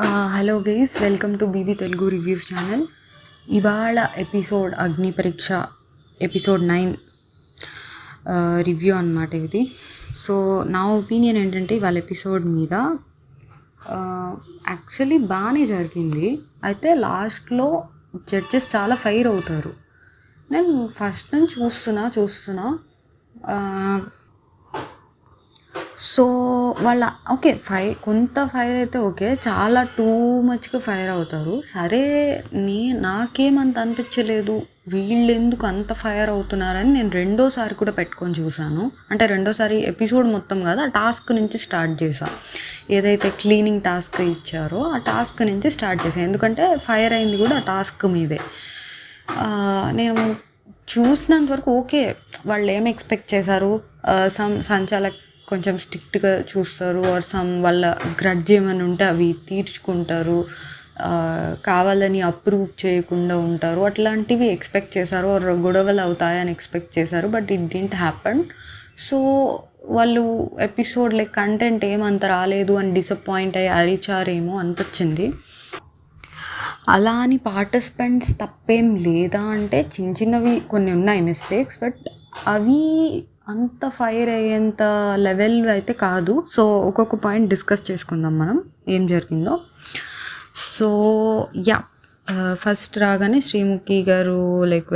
Hello guys, welcome to BB Telugu reviews channel. ఇవాళ episode Agni Pariksha episode 9 review అన్నమాట ఇది. So నా ఒపీనియన్ ఏంటంటే ఇవాళ ఎపిసోడ్ మీద యాక్చువల్లీ బాగానే జరిగింది. అయితే లాస్ట్లో జడ్జెస్ చాలా ఫైర్ అవుతారు. నేను ఫస్ట్ నుంచి చూస్తున్నా సో వాళ్ళ ఓకే కొంత ఫైర్ అయితే ఓకే, చాలా టూ మచ్గా ఫైర్ అవుతారు. సరే, నాకేమంత అనిపించలేదు వీళ్ళు ఎందుకు అంత ఫైర్ అవుతున్నారని నేను రెండోసారి కూడా పెట్టుకొని చూసాను. అంటే రెండోసారి ఎపిసోడ్ మొత్తం కాదు, ఆ టాస్క్ నుంచి స్టార్ట్ చేశాను. ఏదైతే క్లీనింగ్ టాస్క్ ఇచ్చారో ఆ టాస్క్ నుంచి స్టార్ట్ చేశాను, ఎందుకంటే ఫైర్ అయింది కూడా ఆ టాస్క్ మీదే. నేను చూసినంత వరకు ఓకే, వాళ్ళు ఏం ఎక్స్పెక్ట్ చేశారు, సంచాలక్ కొంచెం స్ట్రిక్ట్గా చూస్తారు, ఆర్ వాళ్ళ గ్రడ్జ్ ఏమైనా ఉంటే అవి తీర్చుకుంటారు, కావాలని అప్రూవ్ చేయకుండా ఉంటారు, అట్లాంటివి ఎక్స్పెక్ట్ చేశారు. ఆర్ గొడవలు అవుతాయని ఎక్స్పెక్ట్ చేశారు, but it didn't happen. So వాళ్ళు ఎపిసోడ్ కంటెంట్ ఏమంత రాలేదు అని డిసప్పాయింట్ అయ్యి అరిచారేమో అనిపించింది. అలా అని పార్టిసిపెంట్స్ తప్పేం లేదా అంటే చిన్నవి కొన్ని ఉన్నాయి మిస్టేక్స్, బట్ అవి అంత ఫైర్ అయ్యేంత లెవెల్ అయితే కాదు. సో ఒక్కొక్క పాయింట్ డిస్కస్ చేసుకుందాం మనం ఏం జరిగిందో. సో ఫస్ట్ రాగానే శ్రీముఖి గారు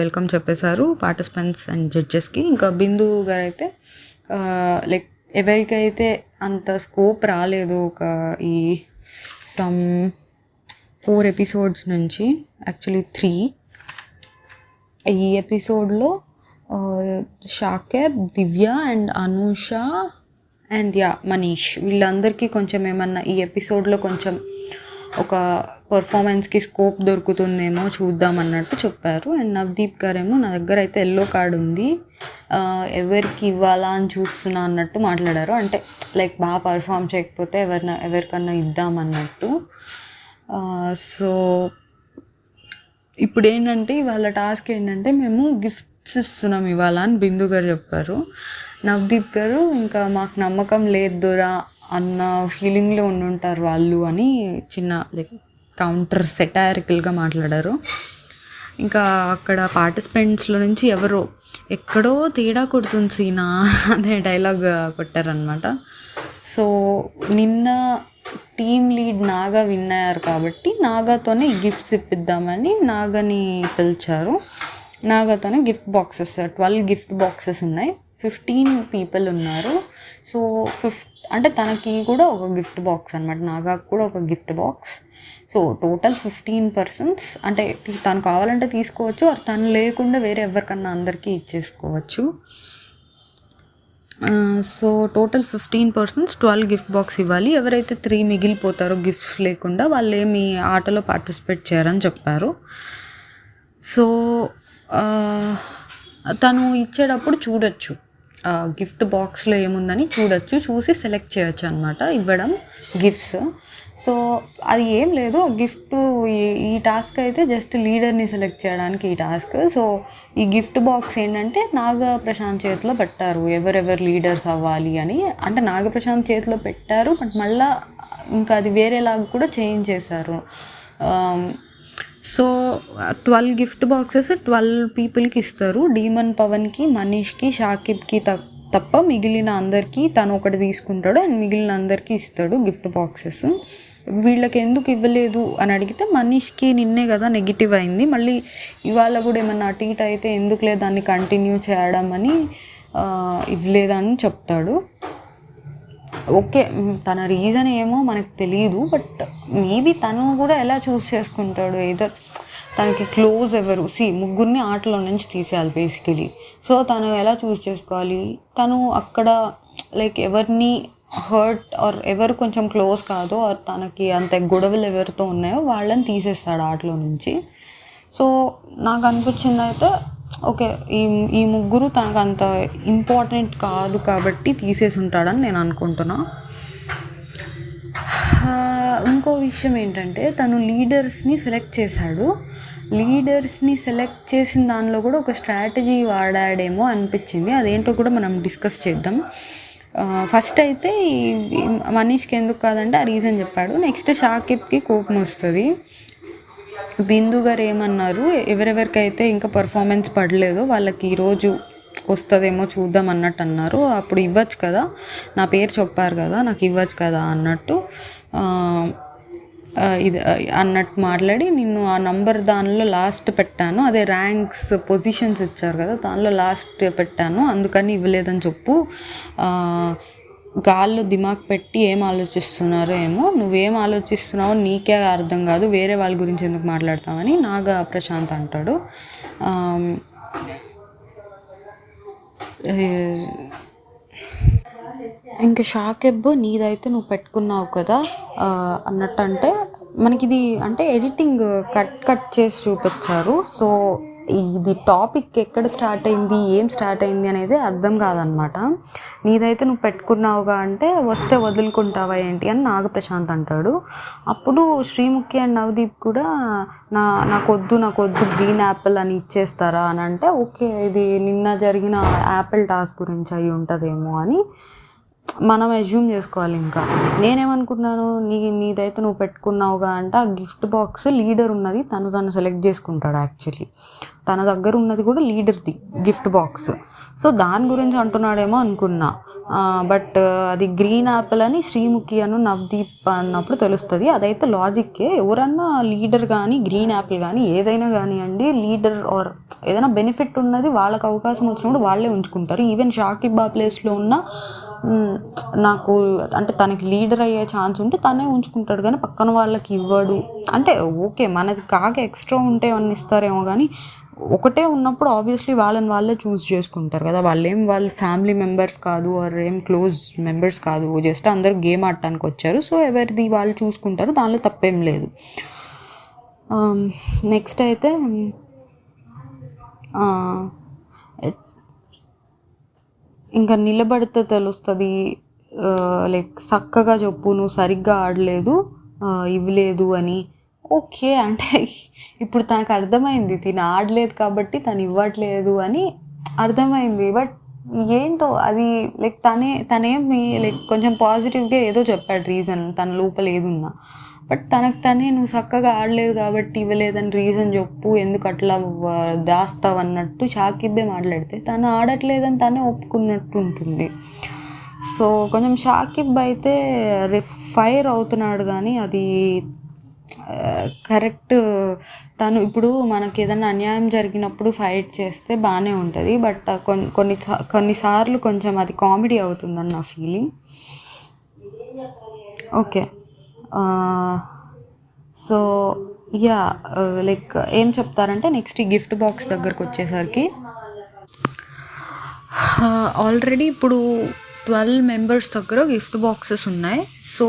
వెల్కమ్ చెప్పేశారు పార్టిసిపెంట్స్ అండ్ జడ్జెస్కి. ఇంకా బిందు గారు అయితే ఎవరికైతే అంత స్కోప్ రాలేదు ఈ సమ్ 4 ఎపిసోడ్స్ నుంచి, యాక్చువల్లీ 3, ఈ ఎపిసోడ్లో షాకేబ్, దివ్య అండ్ అనూష అండ్ మనీష్, వీళ్ళందరికీ కొంచెం ఏమన్నా ఈ ఎపిసోడ్లో కొంచెం ఒక పర్ఫార్మెన్స్కి స్కోప్ దొరుకుతుందేమో చూద్దాం అన్నట్టు చెప్పారు. అండ్ నవదీప్ గారేమో నా దగ్గర అయితే ఎల్లో కార్డ్ ఉంది, ఎవరికి ఇవ్వాలా అని చూస్తున్నా అన్నట్టు మాట్లాడారు. అంటే బాగా పర్ఫామ్ చేయకపోతే ఎవరికన్నా ఇద్దామన్నట్టు. సో ఇప్పుడు ఏంటంటే వాళ్ళ టాస్క్ ఏంటంటే మేము గిఫ్ట్స్ ఇస్తున్నాం ఇవాళ అని బిందు గారు చెప్పారు. నవదీప్ గారు ఇంకా మాకు నమ్మకం లేదురా అన్న ఫీలింగ్లో ఉండుంటారు వాళ్ళు అని చిన్న కౌంటర్ సెటారికల్గా మాట్లాడారు. ఇంకా అక్కడ పార్టిసిపెంట్స్లో నుంచి ఎక్కడో తేడా కొడుతుంది సీనా అనే డైలాగ్ కొట్టారనమాట. సో నిన్న టీమ్ లీడ్ నాగా విన్ అయ్యారు కాబట్టి నాగాతోనే గిఫ్ట్స్ ఇప్పిద్దామని నాగని పిలిచారు. నాగాతోనే గిఫ్ట్ బాక్సెస్ 12 గిఫ్ట్ బాక్సెస్ ఉన్నాయి, 15 పీపుల్ ఉన్నారు. సో అంటే తనకి కూడా ఒక గిఫ్ట్ బాక్స్ అనమాట, నాగాకు కూడా ఒక gift box. So total 15 persons, అంటే తను కావాలంటే తీసుకోవచ్చు, తను లేకుండా వేరే ఎవరికన్నా అందరికీ ఇచ్చేసుకోవచ్చు. So total 15 persons 12 gift box ఇవ్వాలి. ఎవరైతే 3 మిగిలిపోతారో గిఫ్ట్స్ లేకుండా వాళ్ళు ఏమి ఆటలో పార్టిసిపేట్ చేయరని చెప్పారు. సో తను ఇచ్చేటప్పుడు చూడొచ్చు, గిఫ్ట్ బాక్స్లో ఏముందని చూసి సెలెక్ట్ చేయొచ్చు అనమాట ఇవ్వడం గిఫ్ట్స్. సో అది ఏం లేదు, గిఫ్ట్ ఈ టాస్క్ అయితే జస్ట్ లీడర్ని సెలెక్ట్ చేయడానికి ఈ టాస్క్. సో ఈ గిఫ్ట్ బాక్స్ ఏంటంటే నాగప్రశాంత్ చేతిలో పెట్టారు ఎవరెవరు లీడర్స్ అవ్వాలి అని. అంటే నాగప్రశాంత్ చేతిలో పెట్టారు, బట్ మళ్ళీ ఇంకా అది వేరేలాగా కూడా చేంజ్ చేశారు. సో 12 గిఫ్ట్ బాక్సెస్ 12 పీపుల్కి ఇస్తారు. డీమన్ పవన్కి, మనీష్కి, షాకిబ్కి తప్ప మిగిలిన అందరికీ తను ఒకటి తీసుకుంటాడు అండ్ మిగిలిన అందరికీ ఇస్తాడు గిఫ్ట్ బాక్సెస్. వీళ్ళకి ఎందుకు ఇవ్వలేదు అని అడిగితే మనీష్కి నిన్నే కదా నెగిటివ్ అయింది, మళ్ళీ ఇవాళ కూడా ఏమన్నా అటు ఇటు అయితే ఎందుకు లేదు దాన్ని కంటిన్యూ చేయడం అని ఇవ్వలేదని చెప్తాడు. ఓకే, తన రీజన్ ఏమో మనకు తెలియదు, బట్ మేబీ తను కూడా ఎలా చూస్ చేసుకుంటాడు, ఏదో తనకి క్లోజ్ ఎవరు, ముగ్గురిని ఆటలో నుంచి తీసేయాలి బేసికలీ. సో తను ఎలా చూస్ చేసుకోవాలి, తను అక్కడ ఎవరిని హర్ట్ ఆర్ ఎవరు కొంచెం క్లోజ్ కాదో ఆర్ తనకి అంత గొడవలు ఎవరితో ఉన్నాయో వాళ్ళని తీసేస్తాడు ఆటలో నుంచి. సో నాకు అనిపించింది అయితే ఓకే, ఈ ముగ్గురు తనకు అంత ఇంపార్టెంట్ కాదు కాబట్టి తీసేసి ఉంటాడని నేను అనుకుంటున్నా. ఇంకో విషయం ఏంటంటే తను లీడర్స్ని సెలెక్ట్ చేశాడు. లీడర్స్ని సెలెక్ట్ చేసిన దానిలో కూడా ఒక స్ట్రాటజీ వాడాడేమో అనిపించింది, అదేంటో కూడా మనం డిస్కస్ చేద్దాం. ఫస్ట్ అయితే ఈ మనీష్కి ఎందుకు కాదంటే ఆ రీజన్ చెప్పాడు. నెక్స్ట్ షాకిబ్కి కోపం వస్తుంది. బిందు గారు ఏమన్నారు, ఎవరెవరికైతే ఇంకా పర్ఫార్మెన్స్ పడలేదో వాళ్ళకి ఈరోజు వస్తుందేమో చూద్దాం అన్నట్టు అన్నారు. అప్పుడు ఇవ్వచ్చు కదా, నా పేరు చెప్పారు కదా, నాకు ఇవ్వచ్చు కదా అన్నట్టు ఇది అన్నట్టు మాట్లాడి నిన్ను ఆ నంబర్ దానిలో లాస్ట్ పెట్టాను, అదే ర్యాంక్స్ పొజిషన్స్ ఇచ్చారు కదా దానిలో లాస్ట్ పెట్టాను, అందుకని ఇవ్వలేదని చెప్పు. గాల్లో దిమాగ్ పెట్టి ఏం ఆలోచిస్తున్నారో ఏమో, నువ్వేం ఆలోచిస్తున్నావో నీకే అర్థం కాదు, వేరే వాళ్ళ గురించి ఎందుకు మాట్లాడతామని నాగా ప్రశాంత్ అంటాడు. ఇంకా షాకిబ్ నీదైతే నువ్వు పెట్టుకున్నావు కదా అన్నట్టు, అంటే మనకి ఇది అంటే ఎడిటింగ్ కట్ చేసి చూపించారు. సో ఇది టాపిక్ ఎక్కడ స్టార్ట్ అయింది, ఏం స్టార్ట్ అయింది అనేది అర్థం కాదనమాట. నీదైతే నువ్వు పెట్టుకున్నావుగా అంటే వస్తే వదులుకుంటావా ఏంటి అని నాగప్రశాంత్ అంటాడు. అప్పుడు శ్రీముఖి అండ్ నవదీప్ కూడా నాకొద్దు గ్రీన్ యాపిల్ అని ఇచ్చేస్తారా అని అంటే, ఓకే ఇది నిన్న జరిగిన యాపిల్ టాస్క్ గురించి అయి ఉంటుందేమో అని మనం అజ్యూమ్ చేసుకోవాలి. ఇంకా నేనేమనుకున్నాను, నీదైతే నువ్వు పెట్టుకున్నావుగా అంటే ఆ గిఫ్ట్ బాక్స్ లీడర్ ఉన్నది తను సెలెక్ట్ చేసుకుంటాడు. యాక్చువల్లీ తన దగ్గర ఉన్నది కూడా లీడర్ది గిఫ్ట్ బాక్స్. సో దాని గురించి అంటున్నాడేమో అనుకున్నా. బట్ అది గ్రీన్ యాపిల్ అని శ్రీముఖి అను నవదీప్ అన్నప్పుడు తెలుస్తుంది. అదైతే లాజిక్కే. ఎవరన్నా లీడర్ కానీ గ్రీన్ యాపిల్ కానీ ఏదైనా కానివ్వండి, లీడర్ ఆర్ ఏదైనా బెనిఫిట్ ఉన్నది వాళ్ళకి అవకాశం వచ్చినప్పుడు వాళ్ళే ఉంచుకుంటారు. ఈవెన్ షాకిబ్ ఆ ప్లేస్లో ఉన్న నాకు అంటే తనకి లీడర్ అయ్యే ఛాన్స్ ఉంటే తనే ఉంచుకుంటాడు, కానీ పక్కన వాళ్ళకి ఇవ్వడు. అంటే ఓకే మనది కాక ఎక్స్ట్రా ఉంటే ఏమన్నా ఇస్తారేమో, కానీ ఒకటే ఉన్నప్పుడు ఆబ్వియస్లీ వాళ్ళే చూస్ చేసుకుంటారు కదా. వాళ్ళ ఫ్యామిలీ మెంబర్స్ కాదు, ఆర్ ఏం క్లోజ్ మెంబర్స్ కాదు, జస్ట్ అందరూ గేమ్ ఆడటానికి వచ్చారు. సో ఎవరిది వాళ్ళు చూసుకుంటారు, దానిలో తప్పేం లేదు. నెక్స్ట్ అయితే ఇంకా నిలబడితే తెలుస్తుంది, లైక్ చక్కగా చెప్పు నువ్వు సరిగ్గా ఆడలేదు ఇవ్వలేదు అని. ఓకే అంటే ఇప్పుడు తనకు అర్థమైంది తిను ఆడలేదు కాబట్టి తను ఇవ్వట్లేదు అని అర్థమైంది. బట్ ఏంటో అది లైక్ తనేమి లైక్ కొంచెం పాజిటివ్గా ఏదో చెప్పాడు రీజన్ తన లోపల ఏదున్నా. బట్ తనే నువ్వు చక్కగా ఆడలేదు కాబట్టి ఇవ్వలేదని రీజన్ చెప్పు, ఎందుకు అట్లా దాస్తావు అన్నట్టు షాకిబ్బే మాట్లాడితే తను ఆడట్లేదని తనే ఒప్పుకున్నట్టు ఉంటుంది. సో కొంచెం షాకిబ్ అయితే ఫైర్ అవుతున్నాడు, కానీ అది కరెక్ట్. తను ఇప్పుడు మనకి ఏదైనా అన్యాయం జరిగినప్పుడు ఫైట్ చేస్తే బాగానే ఉంటుంది, బట్ కొన్నిసార్లు కొంచెం అది కామెడీ అవుతుందని నా feeling. Okay so yeah like ఏం చెప్తారంటే నెక్స్ట్ ఈ గిఫ్ట్ బాక్స్ దగ్గరకు వచ్చేసరికి ఆల్రెడీ ఇప్పుడు 12 మెంబర్స్ దగ్గర గిఫ్ట్ బాక్సెస్ ఉన్నాయి. సో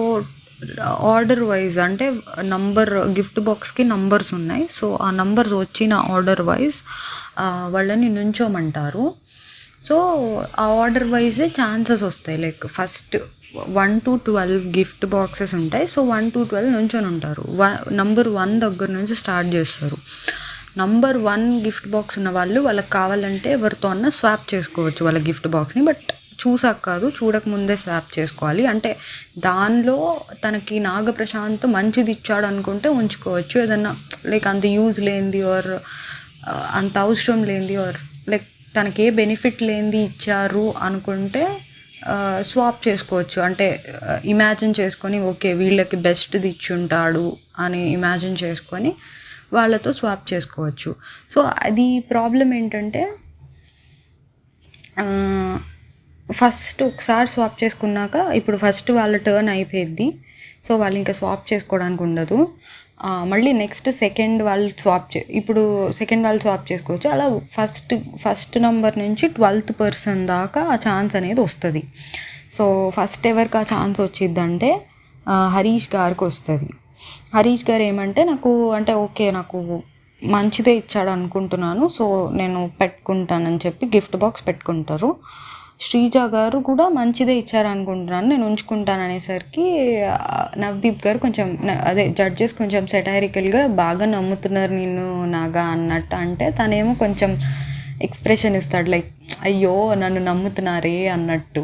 ఆర్డర్ వైజ్ అంటే గిఫ్ట్ బాక్స్కి నంబర్స్ ఉన్నాయి. సో ఆ నంబర్స్ వచ్చిన ఆర్డర్ వైజ్ వాళ్ళని నుంచోమంటారు. సో ఆ ఆర్డర్ వైజే ఛాన్సెస్ వస్తాయి. Like first 1 to 12 gift boxes ఉంటాయి. సో 1 to 12 నుంచొని ఉంటారు. నంబర్ 1 దగ్గర నుంచి స్టార్ట్ చేస్తారు. నంబర్ 1 గిఫ్ట్ బాక్స్ ఉన్న వాళ్ళకి కావాలంటే ఎవరితో అన్నా స్వాప్ చేసుకోవచ్చు వాళ్ళ గిఫ్ట్ బాక్స్ని. బట్ చూసాక కాదు, చూడకముందే స్వాప్ చేసుకోవాలి. అంటే దానిలో తనకి నాగప్రశాంత్ మంచిది ఇచ్చాడు అనుకుంటే ఉంచుకోవచ్చు. ఏదన్నా లైక్ అంత యూజ్ లేనిది ఆర్ అంత అవసరం లేనిది ఆర్ లైక్ తనకి ఏ బెనిఫిట్ లేనిది ఇచ్చారు అనుకుంటే స్వాప్ చేసుకోవచ్చు. అంటే ఇమాజిన్ చేసుకొని ఓకే వీళ్ళకి బెస్ట్ది ఇచ్చుంటాడు అని ఇమాజిన్ చేసుకొని వాళ్ళతో స్వాప్ చేసుకోవచ్చు. సో అది ప్రాబ్లం ఏంటంటే ఫస్ట్ ఒకసారి స్వాప్ చేసుకున్నాక ఇప్పుడు ఫస్ట్ వాళ్ళ టర్న్ అయిపోయింది. సో వాళ్ళు ఇంకా స్వాప్ చేసుకోవడానికి ఉండదు. మళ్ళీ నెక్స్ట్ సెకండ్ వాళ్ళు స్వాప్ చేసుకోవచ్చు. అలా ఫస్ట్ నెంబర్ నుంచి 12th పర్సన్ దాకా ఆ ఛాన్స్ అనేది వస్తుంది. సో ఫస్ట్ ఎవరికి ఆ ఛాన్స్ వచ్చిద్దంటే హరీష్ గారికి వస్తుంది. హరీష్ గారు ఏమంటే నాకు మంచిదే ఇచ్చాడు అనుకుంటున్నాను, సో నేను పెట్టుకుంటానని చెప్పి గిఫ్ట్ బాక్స్ పెట్టుకుంటారు. శ్రీజ గారు కూడా మంచిదే ఇచ్చారనుకుంటున్నాను, నేను ఉంచుకుంటాను అనేసరికి నవదీప్ గారు కొంచెం జడ్జెస్ కొంచెం సెటైరికల్గా బాగా నమ్ముతున్నారు నిన్ను నాగా అన్నట్టు అంటే తనేమో కొంచెం ఎక్స్ప్రెషన్ ఇస్తాడు, లైక్ అయ్యో నన్ను నమ్ముతున్నారే అన్నట్టు.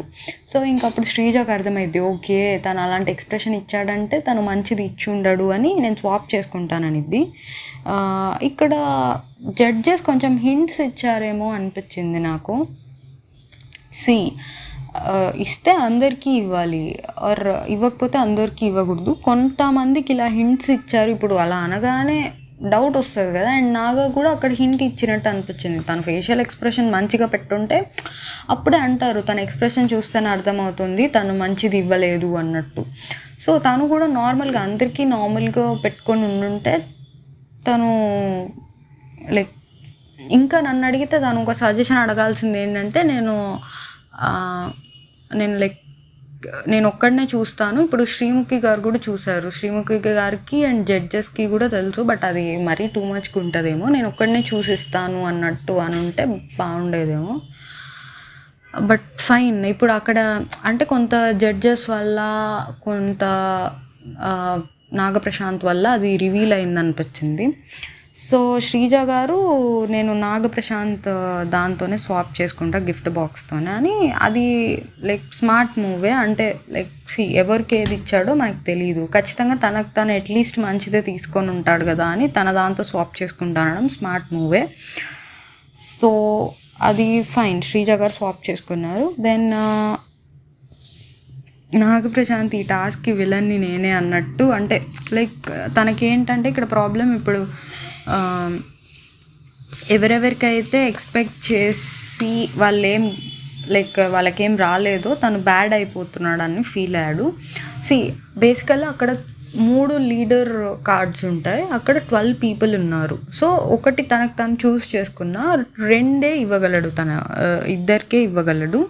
సో ఇంకప్పుడు శ్రీజకు అర్థమైంది, ఓకే తను అలాంటి ఎక్స్ప్రెషన్ ఇచ్చాడంటే తను మంచిది ఇచ్చి ఉండడు అని నేను స్వాప్ చేసుకుంటాననిద్ది. ఇక్కడ జడ్జెస్ కొంచెం హింట్స్ ఇచ్చారేమో అనిపించింది నాకు. ఇస్తే అందరికీ ఇవ్వాలి, ఆర్ ఇవ్వకపోతే అందరికీ ఇవ్వకూడదు. కొంతమందికి ఇలా హింట్స్ ఇచ్చారు. ఇప్పుడు అలా అనగానే డౌట్ వస్తుంది కదా, అండ్ నాగా కూడా అక్కడ హింట్ ఇచ్చినట్టు అనిపించింది. తన ఫేషియల్ ఎక్స్ప్రెషన్ మంచిగా పెట్టుంటే అప్పుడే అంటారు, తన ఎక్స్ప్రెషన్ చూస్తేనే అర్థమవుతుంది తను మంచిది ఇవ్వలేదు అన్నట్టు. సో తను కూడా నార్మల్గా అందరికీ నార్మల్గా పెట్టుకొని ఉండుంటే తను లైక్, ఇంకా నన్ను అడిగితే తను ఒక సజెషన్ అడగాల్సింది ఏంటంటే, నేను ఒక్కడనే చూస్తాను. ఇప్పుడు శ్రీముఖి గారు కూడా చూశారు, శ్రీముఖి గారికి అండ్ జడ్జెస్కి కూడా తెలుసు, బట్ అది మరీ టూ మచ్గా ఉంటుందేమో, నేను ఒక్కడనే చూసిస్తాను అన్నట్టు అని ఉంటే బాగుండేదేమో. But fine. ఇప్పుడు అక్కడ అంటే కొంత జడ్జెస్ వల్ల, కొంత నాగప్రశాంత్ వల్ల అది రివీల్ అయిందనిపించింది. సో శ్రీజ గారు నేను నాగప్రశాంత్ దాంతోనే స్వాప్ చేసుకుంటా గిఫ్ట్ బాక్స్తోనే అని, అది లైక్ స్మార్ట్ మూవే. అంటే లైక్ ఎవరికి ఏది ఇచ్చాడో మనకు తెలియదు, ఖచ్చితంగా తనకు తను అట్లీస్ట్ మంచిదే తీసుకొని ఉంటాడు కదా అని తన దాంతో స్వాప్ చేసుకుంటా అనడం స్మార్ట్ మూవే. సో అది ఫైన్, శ్రీజ గారు స్వాప్ చేసుకున్నారు. దెన్ నాగప్రశాంత్ ఈ టాస్క్కి విలన్ని నేనే అన్నట్టు, అంటే లైక్ తనకేంటంటే ఇక్కడ ప్రాబ్లం, ఇప్పుడు ఎవరెవరికైతే ఎక్స్పెక్ట్ చేసి వాళ్ళకేం రాలేదో తను బ్యాడ్ అయిపోతున్నాడని ఫీల్ అయ్యాడు. బేసికల్గా అక్కడ 3 లీడర్ కార్డ్స్ ఉంటాయి, అక్కడ 12 పీపుల్ ఉన్నారు. సో ఒకటి తనకు తను చూస్ చేసుకున్న 2 ఇవ్వగలడు, ఇద్దరికే ఇవ్వగలడు.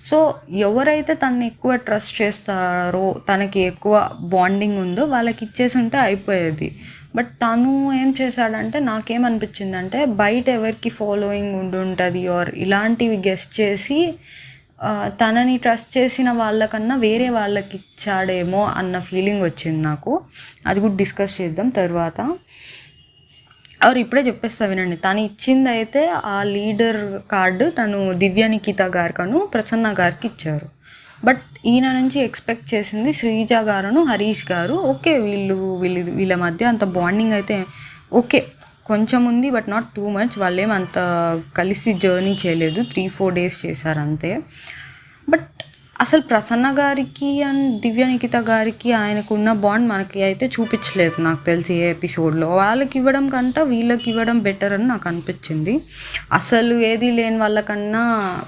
సో ఎవరైతే తనని ఎక్కువ ట్రస్ట్ చేస్తారో, తనకి ఎక్కువ బాండింగ్ ఉందో వాళ్ళకి ఇచ్చేసి ఉంటే అయిపోయేది. బట్ తను ఏం చేశాడంటే, నాకేమనిపించిందంటే బయట ఎవరికి ఫాలోయింగ్ ఉంటుంది ఆర్ ఇలాంటివి గెస్ట్ చేసి తనని ట్రస్ట్ చేసిన వాళ్ళకన్నా వేరే వాళ్ళకి ఇచ్చాడేమో అన్న ఫీలింగ్ వచ్చింది నాకు. అది కూడా డిస్కస్ చేద్దాం తర్వాత. ఇప్పుడే చెప్పేస్తా వినండి. తను ఇచ్చింది అయితే ఆ లీడర్ కార్డు తను దివ్య నిఖిత గారికను ప్రసన్న గారికి ఇచ్చారు. బట్ ఈయన నుంచి ఎక్స్పెక్ట్ చేసింది శ్రీజ గారును హరీష్ గారు. ఓకే, వీళ్ళ మధ్య అంత బాండింగ్ అయితే ఓకే కొంచెం ఉంది, బట్ నాట్ టూ మచ్. వాళ్ళేం అంత కలిసి జర్నీ చేయలేదు, 3-4 డేస్ చేశారు అంతే. బట్ అసలు ప్రసన్న గారికి అండ్ దివ్య నిఖిత గారికి ఆయనకున్న బాండ్ మనకి అయితే చూపించలేదు నాకు తెలిసి ఏ ఎపిసోడ్లో. వాళ్ళకి ఇవ్వడం కంటే వీళ్ళకి ఇవ్వడం బెటర్ అని నాకు అనిపించింది. అసలు ఏది లేని వాళ్ళకన్నా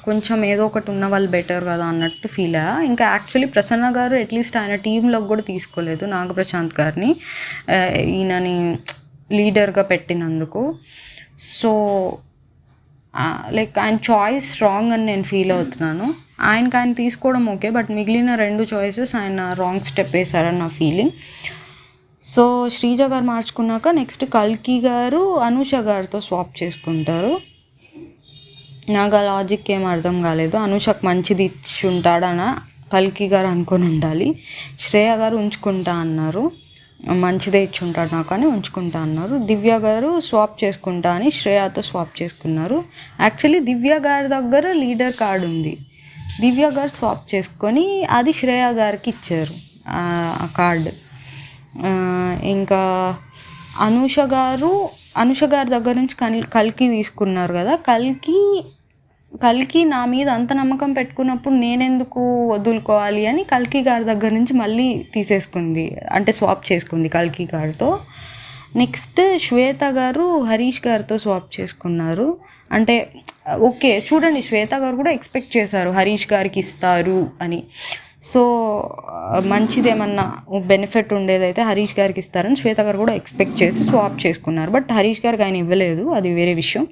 కొంచెం ఏదో ఒకటి ఉన్న వాళ్ళు బెటర్ కదా అన్నట్టు ఫీల్ అయ్యా. ఇంకా యాక్చువల్లీ ప్రసన్న గారు అట్లీస్ట్ ఆయన టీంలోకి కూడా తీసుకోలేదు నాగప్రశాంత్ గారిని, ఈయనని లీడర్గా పెట్టినందుకు. సో లైక్ ఆయన చాయిస్ రాంగ్ అని నేను ఫీల్ అవుతున్నాను. ఆయన తీసుకోవడం ఓకే, బట్ మిగిలిన 2 చాయిసెస్ ఆయన రాంగ్ స్టెప్ వేశారని నా ఫీలింగ్. సో శ్రీజ గారు మార్చుకున్నాక నెక్స్ట్ కల్కి గారు అనూష గారితో స్వాప్ చేసుకుంటారు. నాకు ఆ లాజిక్ ఏం అర్థం కాలేదు. అనూషకు మంచిది ఇచ్చి ఉంటాడన కల్కి గారు అనుకొని ఉండాలి. శ్రేయ గారు ఉంచుకుంటా అన్నారు, మంచిదే ఇచ్చి ఉంటాడు నాకు అని ఉంచుకుంటా అన్నారు. దివ్య గారు స్వాప్ చేసుకుంటా అని శ్రేయతో స్వాప్ చేసుకున్నారు. యాక్చువల్లీ దివ్య గారి దగ్గర లీడర్ కార్డు ఉంది, దివ్య గారు స్వాప్ చేసుకొని అది శ్రేయ గారికి ఇచ్చారు ఆ కార్డు. ఇంకా అనూష గారి దగ్గర నుంచి కల్కి తీసుకున్నారు కదా, కల్కి నా మీద అంత నమ్మకం పెట్టుకున్నప్పుడు నేనెందుకు వదులుకోవాలి అని కల్కి గారి దగ్గర నుంచి మళ్ళీ తీసేసుకుంది, అంటే స్వాప్ చేసుకుంది కల్కి గారితో. నెక్స్ట్ శ్వేత గారు హరీష్ గారితో స్వాప్ చేసుకున్నారు. అంటే ఓకే చూడండి, శ్వేత గారు కూడా ఎక్స్పెక్ట్ చేశారు హరీష్ గారికి ఇస్తారు అని. సో మంచిదేమన్నా బెనిఫిట్ ఉండేదైతే హరీష్ గారికి ఇస్తారని శ్వేత గారు కూడా ఎక్స్పెక్ట్ చేసి స్వాప్ చేసుకున్నారు. బట్ హరీష్ గారికి ఆయన ఇవ్వలేదు, అది వేరే విషయం.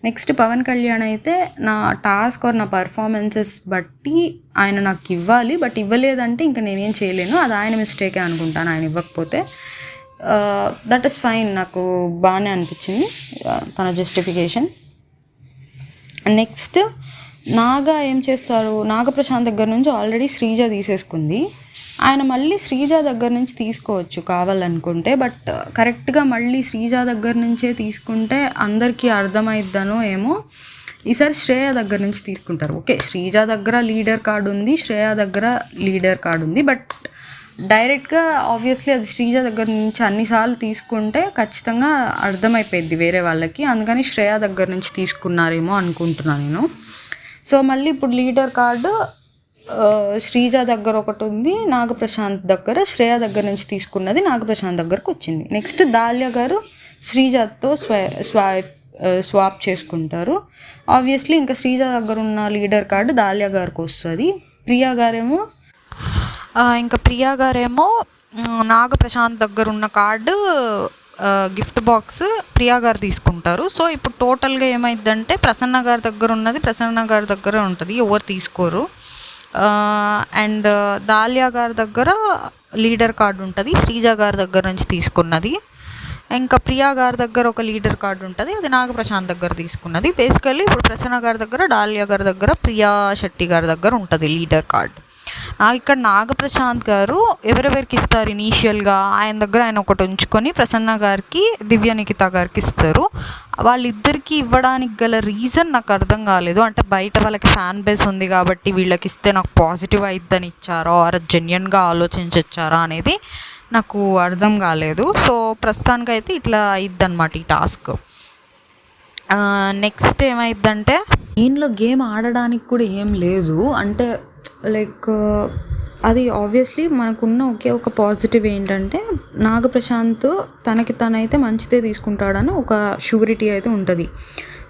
నెక్స్ట్ పవన్ కళ్యాణ్ అయితే నా టాస్క్ ఆర్ నా పర్ఫార్మెన్సెస్ బట్టి ఆయన నాకు ఇవ్వాలి, బట్ ఇవ్వలేదంటే ఇంకా నేనేం చేయలేను, అది ఆయన మిస్టేకే అనుకుంటాను ఆయన ఇవ్వకపోతే. దట్ ఈస్ ఫైన్, నాకు బాగానే అనిపించింది తన జస్టిఫికేషన్. నెక్స్ట్ నాగా ఏం చేస్తారు, నాగప్రశాంత్ దగ్గర నుంచి ఆల్రెడీ శ్రీజ తీసేసుకుంది. ఆయన మళ్ళీ శ్రీజ దగ్గర నుంచి తీసుకోవచ్చు కావాలనుకుంటే. బట్ కరెక్ట్గా మళ్ళీ శ్రీజ దగ్గర నుంచే తీసుకుంటే అందరికీ అర్థమైద్దనో ఏమో, ఈసారి శ్రేయ దగ్గర నుంచి తీసుకుంటారు. ఓకే, శ్రీజ దగ్గర లీడర్ కార్డు ఉంది, శ్రేయ దగ్గర లీడర్ కార్డు ఉంది. బట్ డైరెక్ట్గా ఆబ్వియస్లీ అది శ్రీజ దగ్గర నుంచి అన్నిసార్లు తీసుకుంటే ఖచ్చితంగా అర్థమైపోయింది వేరే వాళ్ళకి. అందుకని శ్రేయ దగ్గర నుంచి తీసుకున్నారేమో అనుకుంటున్నాను నేను. సో మళ్ళీ ఇప్పుడు లీడర్ కార్డు శ్రీజ దగ్గర ఒకటి ఉంది, నాగప్రశాంత్ దగ్గర. శ్రేయ దగ్గర నుంచి తీసుకున్నది నాగప్రశాంత్ దగ్గరకు వచ్చింది. నెక్స్ట్ దాల్య గారు శ్రీజతో స్వాప్ చేసుకుంటారు. ఆబ్వియస్లీ ఇంకా శ్రీజ దగ్గర ఉన్న లీడర్ కార్డు దాల్య గారికి వస్తుంది. ప్రియా గారేమో నాగప్రశాంత్ దగ్గర ఉన్న కార్డు గిఫ్ట్ బాక్స్ ప్రియా గారు తీసుకుంటారు. సో ఇప్పుడు టోటల్గా ఏమైందంటే ప్రసన్న గారి దగ్గర ఉన్నది ప్రసన్న గారి దగ్గర ఉంటుంది, ఎవరు తీసుకోరు. అండ్ దాల్యా గారి దగ్గర లీడర్ కార్డు ఉంటుంది, శ్రీజ గారి దగ్గర నుంచి తీసుకున్నది. ఇంకా ప్రియా గారి దగ్గర ఒక లీడర్ కార్డు ఉంటుంది, అది నాగప్రశాంత్ దగ్గర తీసుకున్నది. బేసికల్లీ ఇప్పుడు ప్రసన్న గారి దగ్గర, డాలియా గారి దగ్గర, ప్రియా శెట్టి గారి దగ్గర ఉంటుంది లీడర్ కార్డు. ఇక్కడ నాగప్రశాంత్ గారు ఎవరెవరికి ఇస్తారు ఇనీషియల్గా, ఆయన దగ్గర ఆయన ఒకటి ఉంచుకొని ప్రసన్న గారికి, దివ్య నిఖిత గారికి ఇస్తారు. వాళ్ళిద్దరికి ఇవ్వడానికి గల రీజన్ నాకు అర్థం కాలేదు. అంటే బయట వాళ్ళకి ఫ్యాన్ బేస్ ఉంది కాబట్టి వీళ్ళకి ఇస్తే నాకు పాజిటివ్ అయిద్దని ఇచ్చారా, ఆర్ జెన్యున్గా ఆలోచించారా అనేది నాకు అర్థం కాలేదు. సో ప్రస్తుతానికైతే ఇట్లా అయిద్దనమాట ఈ టాస్క్. నెక్స్ట్ ఏమైద్దంటే దీనిలో గేమ్ ఆడడానికి కూడా ఏం లేదు. అంటే లైక్ అది ఆబ్వియస్లీ మనకున్న ఒకే ఒక పాజిటివ్ ఏంటంటే నాగప్రశాంత్ తనకి తనైతే మంచిదే తీసుకుంటాడని ఒక షూరిటీ అయితే ఉంటుంది.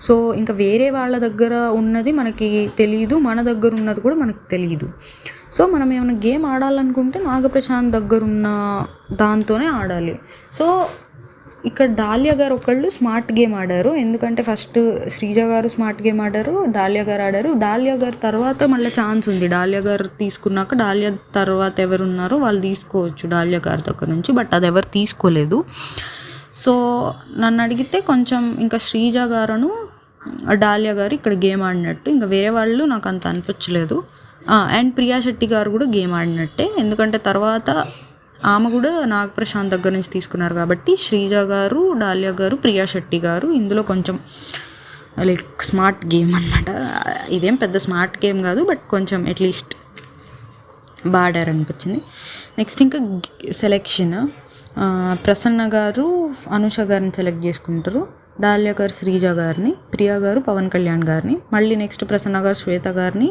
సో ఇంకా వేరే వాళ్ళ దగ్గర ఉన్నది మనకి తెలియదు, మన దగ్గర ఉన్నది కూడా మనకు తెలియదు. సో మనం ఏమైనా గేమ్ ఆడాలనుకుంటే నాగప్రశాంత్ దగ్గర ఉన్న దాంతోనే ఆడాలి. సో ఇక్కడ డాలియా గారు ఒకళ్ళు స్మార్ట్ గేమ్ ఆడారు. ఎందుకంటే ఫస్ట్ శ్రీజ గారు స్మార్ట్ గేమ్ ఆడారు, డాలియా గారు ఆడారు. డాలియా గారు తర్వాత మళ్ళీ ఛాన్స్ ఉంది, డాలియా గారు తీసుకున్నాక డాలియా తర్వాత ఎవరున్నారో వాళ్ళు తీసుకోవచ్చు డాలియా గారి దగ్గర నుంచి. బట్ అది ఎవరు తీసుకోలేదు. సో నన్ను అడిగితే కొంచెం ఇంకా శ్రీజ గారును డాలియా గారు ఇక్కడ గేమ్ ఆడినట్టు, ఇంకా వేరే వాళ్ళు నాకు అంత అనిపించలేదు. అండ్ ప్రియా శెట్టి గారు కూడా గేమ్ ఆడినట్టే, ఎందుకంటే తర్వాత ఆమె కూడా నాగప్రశాంత్ దగ్గర నుంచి తీసుకున్నారు కాబట్టి శ్రీజ గారు, డాలియా గారు, ప్రియా శెట్టి గారు ఇందులో కొంచెం లైక్ స్మార్ట్ గేమ్ అనమాట. ఇదేం పెద్ద స్మార్ట్ గేమ్ కాదు, బట్ కొంచెం అట్లీస్ట్ బాడారు అనిపించింది. నెక్స్ట్ ఇంకా సెలెక్షన్, ప్రసన్న గారు అనుష గారిని సెలెక్ట్ చేసుకుంటారు, డాలియా గారు శ్రీజ గారిని, ప్రియా గారు పవన్ కళ్యాణ్ గారిని, మళ్ళీ నెక్స్ట్ ప్రసన్న గారు శ్వేత గారిని,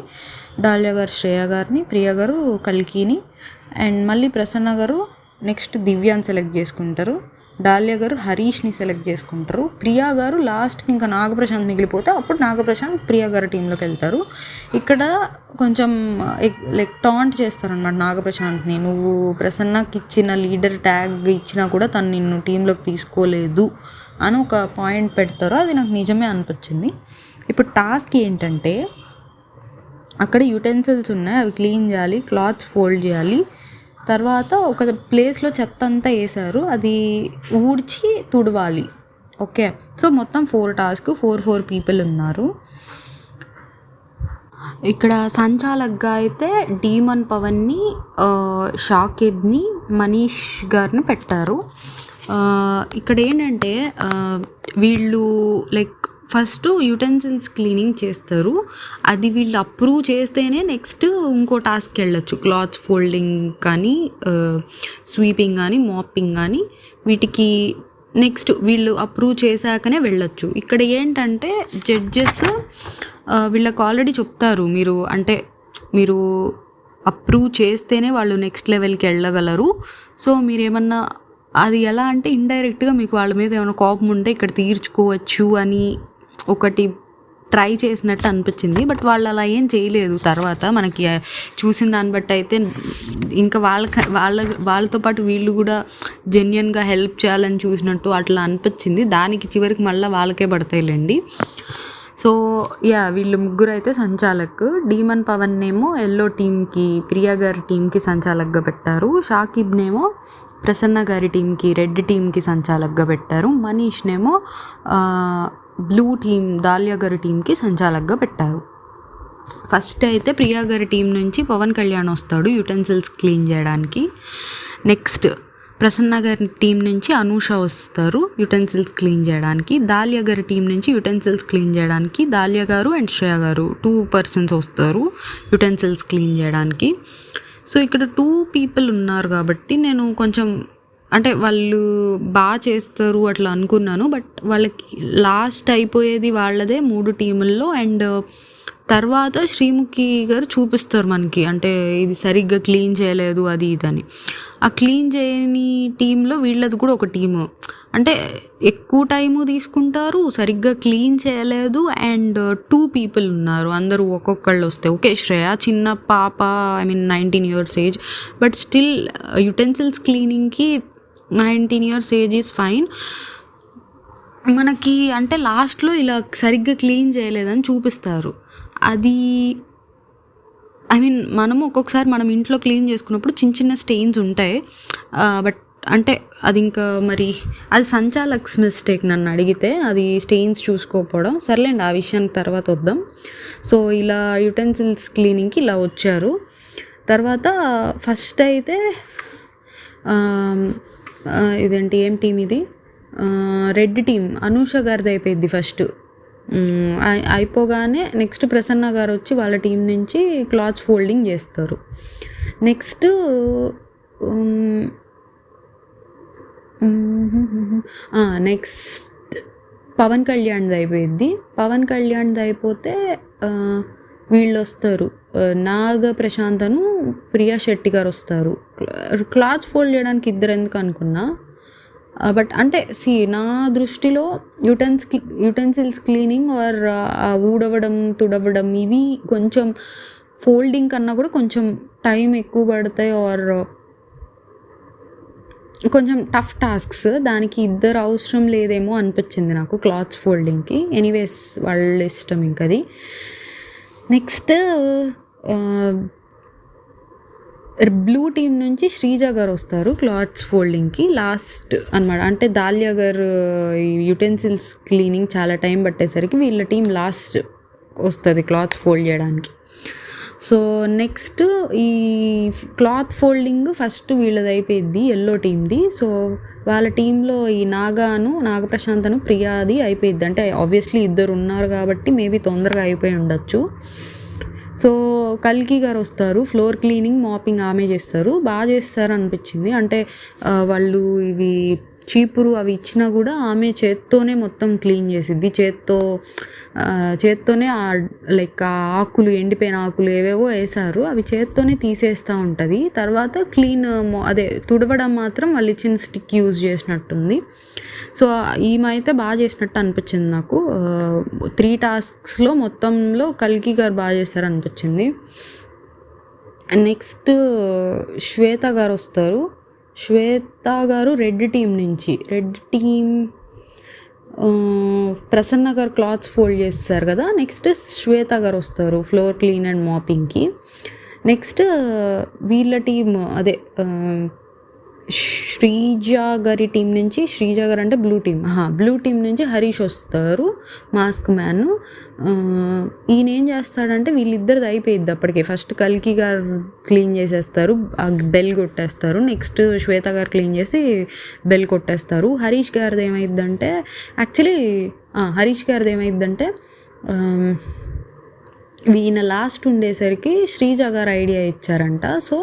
డాలియా గారు శ్రేయ గారిని, ప్రియా గారు కల్కిని, అండ్ మళ్ళీ ప్రసన్న గారు నెక్స్ట్ దివ్యాన్ని సెలెక్ట్ చేసుకుంటారు, డాలియా గారు హరీష్ని సెలెక్ట్ చేసుకుంటారు, ప్రియా గారు లాస్ట్కి ఇంకా నాగప్రశాంత్ మిగిలిపోతే అప్పుడు నాగప్రశాంత్ ప్రియా గారి టీంలోకి వెళ్తారు. ఇక్కడ కొంచెం లైక్ టాంట్ చేస్తారనమాట నాగప్రశాంత్ని, నువ్వు ప్రసన్నకి ఇచ్చిన లీడర్ ట్యాగ్ ఇచ్చినా కూడా తను నిన్ను టీంలోకి తీసుకోలేదు అని ఒక పాయింట్ పెడతారు. అది నాకు నిజమే అనిపించింది. ఇప్పుడు టాస్క్ ఏంటంటే అక్కడ యుటెన్సిల్స్ ఉన్నాయి, అవి క్లీన్ చేయాలి, క్లాత్స్ ఫోల్డ్ చేయాలి, తర్వాత ఒక ప్లేస్లో చెత్త అంతా వేసారు, అది ఊడ్చి తుడవాలి. ఓకే, సో మొత్తం 4 టాస్క్, 4 పీపుల్ ఉన్నారు. ఇక్కడ సంచాలక్గా అయితే డీమన్ పవన్ని, షాకిబ్ని, మనీష్ గారిని పెట్టారు. ఇక్కడ ఏంటంటే వీళ్ళు లైక్ ఫస్ట్ యుటెన్సిల్స్ క్లీనింగ్ చేస్తారు, అది వీళ్ళు అప్రూవ్ చేస్తేనే నెక్స్ట్ ఇంకో టాస్క్కి వెళ్ళొచ్చు. క్లాత్స్ ఫోల్డింగ్ కానీ, స్వీపింగ్ కానీ, మాపింగ్ కానీ, వీటికి నెక్స్ట్ వీళ్ళు అప్రూవ్ చేశాకనే వెళ్ళొచ్చు. ఇక్కడ ఏంటంటే జడ్జెస్ వీళ్ళకి ఆల్రెడీ చెప్తారు, మీరు అప్రూవ్ చేస్తేనే వాళ్ళు నెక్స్ట్ లెవెల్కి వెళ్ళగలరు. సో మీరేమన్నా అది ఎలా అంటే ఇండైరెక్ట్గా మీకు వాళ్ళ మీద ఏమైనా కోపం ఉంటే ఇక్కడ తీర్చుకోవచ్చు అని ఒకటి ట్రై చేసినట్టు అనిపించింది. బట్ వాళ్ళు అలా ఏం చేయలేదు. తర్వాత మనకి చూసిన దాన్ని బట్టి అయితే ఇంకా వాళ్ళతో పాటు వీళ్ళు కూడా జెన్యున్గా హెల్ప్ చేయాలని చూసినట్టు అట్లా అనిపించింది. దానికి చివరికి మళ్ళీ వాళ్ళకే పడతాయిలేండి. సో వీళ్ళు ముగ్గురు అయితే సంచాలక్. డీమన్ పవన్ ఏమో ఎల్లో టీమ్కి, ప్రియా గారి టీంకి సంచాలక్గా పెట్టారు. షాకిబ్నేమో ప్రసన్న గారి టీంకి, రెడ్ టీంకి సంచాలక్గా పెట్టారు. మనీష్నేమో బ్లూ టీం, దాల్యా గారి టీంకి సంచాలక్గా పెట్టారు. ఫస్ట్ అయితే ప్రియా గారి టీం నుంచి పవన్ కళ్యాణ్ వస్తాడు యుటెన్సిల్స్ క్లీన్ చేయడానికి. నెక్స్ట్ ప్రసన్న గారి టీం నుంచి అనూష వస్తారు యుటెన్సిల్స్ క్లీన్ చేయడానికి. దాలియా గారి టీం నుంచి యుటెన్సిల్స్ క్లీన్ చేయడానికి దాలియా గారు అండ్ శ్రేయ గారు 2 పర్సన్స్ వస్తారు యుటెన్సిల్స్ క్లీన్ చేయడానికి. సో ఇక్కడ 2 పీపుల్ ఉన్నారు కాబట్టి నేను కొంచెం అంటే వాళ్ళు బాగా చేస్తారు అట్లా అనుకున్నాను. బట్ వాళ్ళకి లాస్ట్ అయిపోయేది వాళ్ళదే 3 టీముల్లో. అండ్ తర్వాత శ్రీముఖి గారు చూపిస్తారు మనకి, అంటే ఇది సరిగ్గా క్లీన్ చేయలేదు అది ఇదని. ఆ క్లీన్ చేయని టీంలో వీళ్ళది కూడా ఒక టీము, అంటే ఎక్కువ టైము తీసుకుంటారు, సరిగ్గా క్లీన్ చేయలేదు. అండ్ 2 పీపుల్ ఉన్నారు, అందరూ ఒక్కొక్కళ్ళు వస్తే ఓకే. శ్రేయ చిన్న పాప, I mean 19 years age, but still utensils క్లీనింగ్కి 19 years ఏజ్ ఈజ్ ఫైన్. మనకి అంటే లాస్ట్లో ఇలా సరిగ్గా క్లీన్ చేయలేదని చూపిస్తారు. అది ఐ మీన్ మనము ఒక్కొక్కసారి మనం ఇంట్లో క్లీన్ చేసుకున్నప్పుడు చిన్న చిన్న స్టెయిన్స్ ఉంటాయి. బట్ అంటే అది ఇంకా మరి అది సంచాలక్స్ మిస్టేక్ నన్ను అడిగితే, అది స్టెయిన్స్ చూసుకోకపోవడం. సర్లేండి, ఆ విషయానికి తర్వాత వద్దాం. సో ఇలా యుటెన్సిల్స్ క్లీనింగ్కి ఇలా వచ్చారు. తర్వాత ఫస్ట్ అయితే ఇదేంటి ఏం టీం ఇది, రెడ్ టీం అనూష గారిది అయిపోయింది ఫస్ట్. అయిపోగానే నెక్స్ట్ ప్రసన్న గారు వచ్చి వాళ్ళ టీం నుంచి క్లాత్స్ ఫోల్డింగ్ చేస్తారు. నెక్స్ట్ పవన్ కళ్యాణ్ది అయిపోయింది. పవన్ కళ్యాణ్ది అయిపోతే వీళ్ళు వస్తారు, నాగ ప్రశాంతను ప్రియా శెట్టి గారు వస్తారు. క్లాత్స్ ఫోల్డ్ చేయడానికి ఇద్దరు ఎందుకు అనుకున్నా, బట్ అంటే నా దృష్టిలో యుటెన్సిల్స్ క్లీనింగ్ ఆర్ ఊడవడం తుడవడం ఇవి కొంచెం ఫోల్డింగ్ కన్నా కూడా కొంచెం టైం ఎక్కువ పడతాయి, ఆర్ కొంచెం టఫ్ టాస్క్స్. దానికి ఇద్దరు అవసరం లేదేమో అనిపించింది నాకు క్లాత్స్ ఫోల్డింగ్కి. ఎనీవేస్ వాళ్ళ ఇష్టం ఇంకది. నెక్స్ట్ బ్లూ టీం నుంచి శ్రీజ గారు వస్తారు క్లాత్స్ ఫోల్డింగ్కి లాస్ట్ అనమాట. అంటే దాలియా గారు యుటెన్సిల్స్ క్లీనింగ్ చాలా టైం పట్టేసరికి వీళ్ళ టీం లాస్ట్ వస్తుంది క్లాత్స్ ఫోల్డ్ చేయడానికి. సో నెక్స్ట్ ఈ క్లాత్ ఫోల్డింగ్ ఫస్ట్ వీళ్ళది అయిపోయింది, ఎల్లో టీమ్ది. సో వాళ్ళ టీంలో ఈ నాగప్రశాంతను ప్రియాది అయిపోయింది. అంటే ఆబ్వియస్లీ ఇద్దరు ఉన్నారు కాబట్టి మేబీ తొందరగా అయిపోయి ఉండొచ్చు. సో కల్కి గారు వస్తారు, ఫ్లోర్ క్లీనింగ్ మాపింగ్ ఆమె చేస్తారు, బాగా చేస్తారు అనిపించింది. అంటే వాళ్ళు ఇవి చీపురు అవి ఇచ్చినా కూడా ఆమె చేత్తోనే మొత్తం క్లీన్ చేసిద్ది. చేత్తోనే లైక్ ఆ ఆకులు, ఎండిపోయిన ఆకులు ఏవేవో వేసారు, అవి చేత్తోనే తీసేస్తూ ఉంటుంది. తర్వాత క్లీన్ అదే తుడవడం మాత్రం వాళ్ళు ఇచ్చిన స్టిక్ యూజ్ చేసినట్టుంది. సో ఈమె అయితే బాగా చేసినట్టు అనిపించింది నాకు. 3 టాస్క్స్లో మొత్తంలో కల్కి గారు బాగా చేశారు అనిపించింది. నెక్స్ట్ శ్వేత గారు వస్తారు. శ్వేత గారు రెడ్ టీం నుంచి, రెడ్ టీం ప్రసన్న గారు క్లాత్స్ ఫోల్డ్ చేస్తారు కదా. నెక్స్ట్ శ్వేత గారు వస్తారు ఫ్లోర్ క్లీన్ అండ్ మాపింగ్కి. నెక్స్ట్ వీళ్ళ టీం అదే శ్రీజ గారి టీం నుంచి, శ్రీజ గారు అంటే బ్లూ టీం నుంచి హరీష్ వస్తారు మాస్క్ మ్యాన్. ఈయన ఏం చేస్తాడంటే వీళ్ళిద్దరిది అయిపోయిద్ది అప్పటికే. ఫస్ట్ కల్కి గారు క్లీన్ చేసేస్తారు, బెల్ కొట్టేస్తారు. నెక్స్ట్ శ్వేత గారు క్లీన్ చేసి బెల్ కొట్టేస్తారు. హరీష్ గారిది ఏమైందంటే ఈయన లాస్ట్ ఉండేసరికి శ్రీజ గారు ఐడియా ఇచ్చారంట. సో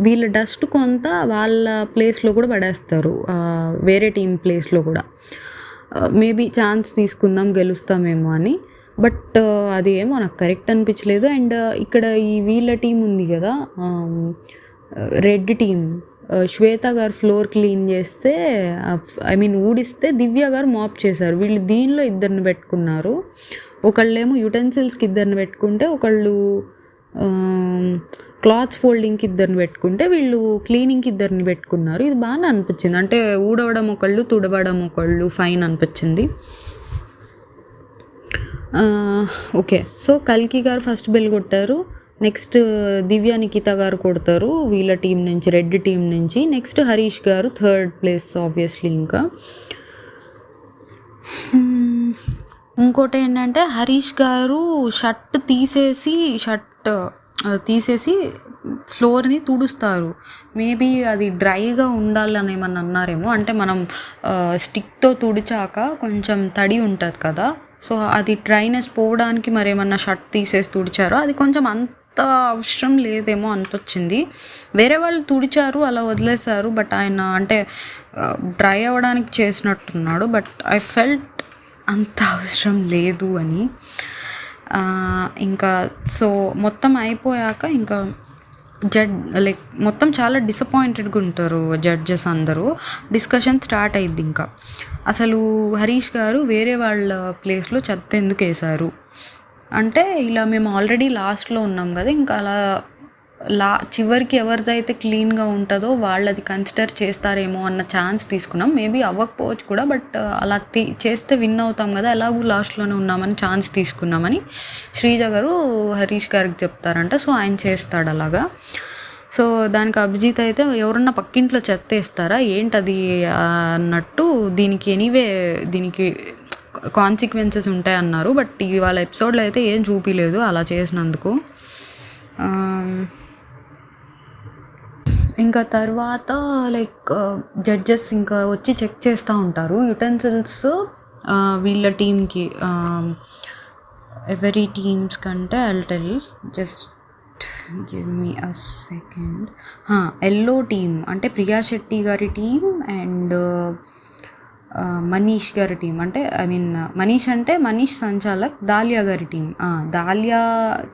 వీళ్ళ డస్ట్ కొంత వాళ్ళ ప్లేస్లో కూడా పడేస్తారు, వేరే టీం ప్లేస్లో కూడా. మేబీ ఛాన్స్ తీసుకుందాం గెలుస్తామేమో అని, బట్ అది ఏమో నాకు కరెక్ట్ అనిపించలేదు. అండ్ ఇక్కడ ఈ వీళ్ళ టీం ఉంది కదా, రెడ్ టీం, శ్వేత గారు ఫ్లోర్ క్లీన్ చేస్తే ఊడిస్తే దివ్య గారు మాప్ చేశారు. వీళ్ళు దీనిలో ఇద్దరిని పెట్టుకున్నారు. ఒకళ్ళేమో యుటెన్సిల్స్కి ఇద్దరిని పెట్టుకుంటే, ఒకళ్ళు క్లాత్స్ ఫోల్డింగ్కి ఇద్దరిని పెట్టుకుంటే, వీళ్ళు క్లీనింగ్కి ఇద్దరిని పెట్టుకున్నారు. ఇది బాగానే అనిపించింది. అంటే ఊడవడం ఒకళ్ళు, తుడవడం ఒకళ్ళు, ఫైన్ అనిపించింది. ఓకే. సో కల్కి గారు ఫస్ట్ బెల్ కొట్టారు. నెక్స్ట్ దివ్య నిఖిత గారు కొడతారు వీళ్ళ టీం నుంచి, రెడ్ టీం నుంచి. నెక్స్ట్ హరీష్ గారు 3rd ప్లేస్ ఆబ్వియస్లీ. ఇంకా ఇంకోటేంటంటే హరీష్ గారు తీసేసి ఫ్లోర్‌ని తుడుస్తారు. మేబీ అది డ్రైగా ఉండాలని ఏమన్నా అన్నారేమో. అంటే మనం స్టిక్‌తో తుడిచాక కొంచెం తడి ఉంటది కదా! సో, అది డ్రైనెస్ పోవడానికి మరేమన్నా షర్ట్ తీసేసి తుడిచారో, అది కొంచెం అంత అవసరం లేదేమో అనిపిచ్చింది. వేరే వాళ్ళు తుడిచారు, అలా వదిలేసారు. బట్ ఆయన అంటే డ్రై అవ్వడానికి చేసినట్టున్నాడు. బట్ ఐ ఫెల్ట్ అంత అవసరం లేదు అని. ఇంకా సో, మొత్తం అయిపోయాక ఇంకా లైక్ మొత్తం చాలా డిసప్పాయింటెడ్‌గా ఉంటారు జడ్జెస్ అందరూ. డిస్కషన్ స్టార్ట్ అయ్యిద్ది ఇంకా. అసలు హరీష్ గారు వేరే వాళ్ళ ప్లేస్‌లో చెత్త ఎందుకేశారు? అంటే ఇలా మేము ఆల్రెడీ లాస్ట్‌లో ఉన్నాం కదా! ఇంకా అలా చివరికి ఎవరిదైతే క్లీన్‌గా ఉంటుందో వాళ్ళది కన్సిడర్ చేస్తారేమో అన్న ఛాన్స్ తీసుకున్నాం. మేబీ అవ్వకపోవచ్చు కూడా. బట్ అలా చేస్తే విన్ అవుతాం కదా! ఎలాగూ లాస్ట్‌లోనే ఉన్నామని ఛాన్స్ తీసుకున్నామని శ్రీజ గారు హరీష్ గారికి చెప్తారంట. సో, ఆయన చేస్తాడు అలాగా. సో, దానికి అభిజిత్ అయితే ఎవరన్నా పక్కింట్లో చెత్తేస్తారా ఏంటది అన్నట్టు, దీనికి కాన్సిక్వెన్సెస్ ఉంటాయన్నారు. బట్ ఇవాళ ఎపిసోడ్‌లో అయితే ఏం చూపియలేదు అలా చేసినందుకు. ఇంకా తర్వాత లైక్ జడ్జెస్ ఇంకా వచ్చి చెక్ చేస్తూ ఉంటారు యుటెన్సిల్స్ వీళ్ళ టీమ్కి. ఎవరీ టీమ్స్ కంటే I'll tell, just give me అ సెకండ్. ఎల్లో టీమ్ అంటే ప్రియా శెట్టి గారి టీం అండ్ మనీష్ గారి టీం. అంటే ఐ మీన్ మనీష్ అంటే మనీష్ సంచాలక్, దాలియా గారి team. Dahlia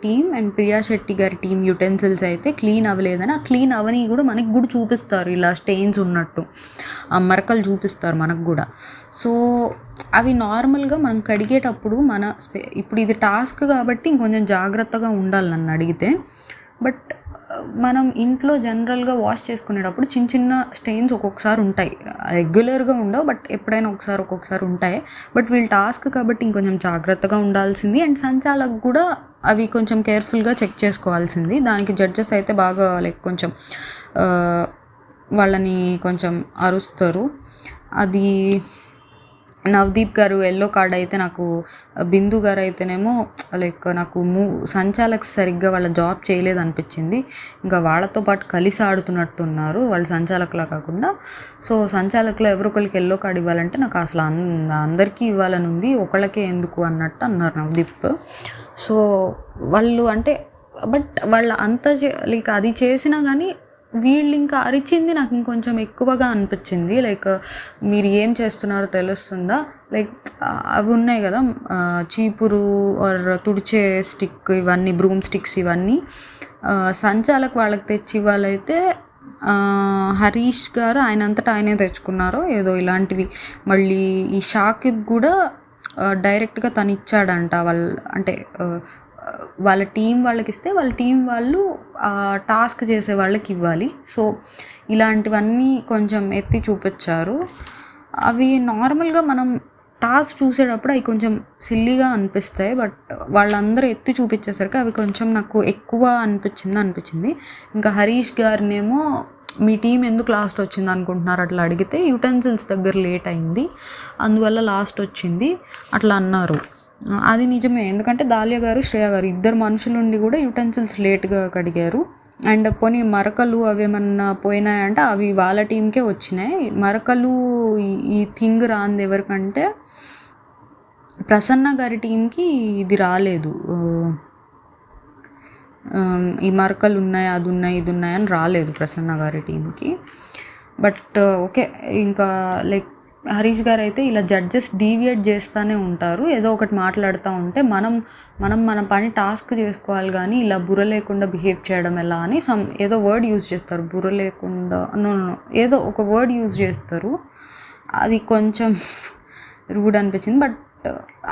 team and Priya Shetty గారి టీం యుటెన్సిల్స్ అయితే క్లీన్ అవ్వలేదని, ఆ క్లీన్ అవని కూడా మనకి కూడా చూపిస్తారు, ఇలా స్టెయిన్స్ ఉన్నట్టు ఆ మరకలు చూపిస్తారు మనకు కూడా. సో, అవి నార్మల్గా మనం కడిగేటప్పుడు ఇప్పుడు ఇది టాస్క్ కాబట్టి ఇంకొంచెం జాగ్రత్తగా ఉండాలి నన్ను అడిగితే. బట్ మనం ఇంట్లో జనరల్గా వాష్ చేసుకునేటప్పుడు చిన్న చిన్న స్టెయిన్స్ ఒక్కొక్కసారి ఉంటాయి, రెగ్యులర్గా ఉండవు. బట్ ఎప్పుడైనా ఒక్కొక్కసారి ఉంటాయి. బట్ వీళ్ళు టాస్క్ కాబట్టి ఇంకొంచెం జాగ్రత్తగా ఉండాల్సింది. అండ్ సంచాలకు కూడా అవి కొంచెం కేర్ఫుల్గా చెక్ చేసుకోవాల్సింది. దానికి జడ్జెస్ అయితే బాగా లైక్ కొంచెం వాళ్ళని కొంచెం అరుస్తారు. అది నవదీప్ గారు ఎల్లో కార్డ్ అయితే, నాకు బిందు గారు అయితేనేమో లైక్ నాకు సంచాలక్ సరిగ్గా వాళ్ళ జాబ్ చేయలేదు అనిపించింది. ఇంకా వాళ్ళతో పాటు కలిసి ఆడుతున్నట్టున్నారు వాళ్ళు సంచాలకులా కాకుండా. సో, సంచాలకులో ఎవరొకరికి ఎల్లో కార్డ్ ఇవ్వాలంటే నాకు అసలు అందరికీ ఇవ్వాలని ఉంది, ఒకళ్ళకే ఎందుకు అన్నట్టు అన్నారు నవదీప్. సో, వాళ్ళు అంటే బట్ వాళ్ళు అంత లైక్ అది చేసినా కానీ వీళ్ళు ఇంకా అరిచింది నాకు ఇంకొంచెం ఎక్కువగా అనిపించింది. లైక్ మీరు ఏం చేస్తున్నారో తెలుస్తుందా, లైక్ అవి ఉన్నాయి కదా చీపురు ఆర్ తుడిచే స్టిక్, ఇవన్నీ బ్రూమ్ స్టిక్స్, ఇవన్నీ సంచాలకు వాళ్ళకి తెచ్చి ఇవ్వాలైతే హరీష్ గారు ఆయన అంతటా ఆయనే తెచ్చుకున్నారో ఏదో ఇలాంటివి. మళ్ళీ ఈ షాకిబ్ కూడా డైరెక్ట్గా తను ఇచ్చాడంట అంటే వాళ్ళ టీం వాళ్ళకి ఇస్తే వాళ్ళ టీం వాళ్ళు టాస్క్ చేసే వాళ్ళకి ఇవ్వాలి. సో, ఇలాంటివన్నీ కొంచెం ఎత్తి చూపించారు. అవి నార్మల్గా మనం టాస్క్ చూసేటప్పుడు అవి కొంచెం సిల్లీగా అనిపిస్తాయి. బట్ వాళ్ళందరూ ఎత్తి చూపించేసరికి అవి కొంచెం నాకు ఎక్కువ అనిపించింది. ఇంకా హరీష్ గారినేమో మీ టీం ఎందుకు లాస్ట్ వచ్చింది అనుకుంటున్నారు అట్లా అడిగితే, యుటెన్సిల్స్ దగ్గర లేట్ అయింది అందువల్ల లాస్ట్ వచ్చింది అట్లా అన్నారు. అది నిజమే. ఎందుకంటే దాలియా గారు శ్రేయ గారు ఇద్దరు మనుషులుండి కూడా యుటెన్సిల్స్ లేట్గా కడిగారు. అండ్ పోనీ మరకలు అవి ఏమన్నా పోయినాయంటే అవి వాళ్ళ టీంకే వచ్చినాయి. మరకలు ఈ థింగ్ రాంది ఎవరికంటే ప్రసన్న గారి టీంకి ఇది రాలేదు. ఈ మరకలు ఉన్నాయి, అది ఉన్నాయి, ఇది ఉన్నాయి అని రాలేదు ప్రసన్న గారి టీంకి. బట్ ఓకే, ఇంకా లైక్ హరీష్ గారు అయితే ఇలా జడ్జెస్ డీవియేట్ చేస్తూనే ఉంటారు, ఏదో ఒకటి మాట్లాడుతూ ఉంటే మనం మన పని టాస్క్ చేసుకోవాలి కానీ ఇలా బుర్ర లేకుండా బిహేవ్ చేయడం ఎలా అని ఏదో వర్డ్ యూజ్ చేస్తారు, బుర్ర లేకుండా ఏదో ఒక వర్డ్ యూజ్ చేస్తారు. అది కొంచెం రూడ్ అనిపించింది. బట్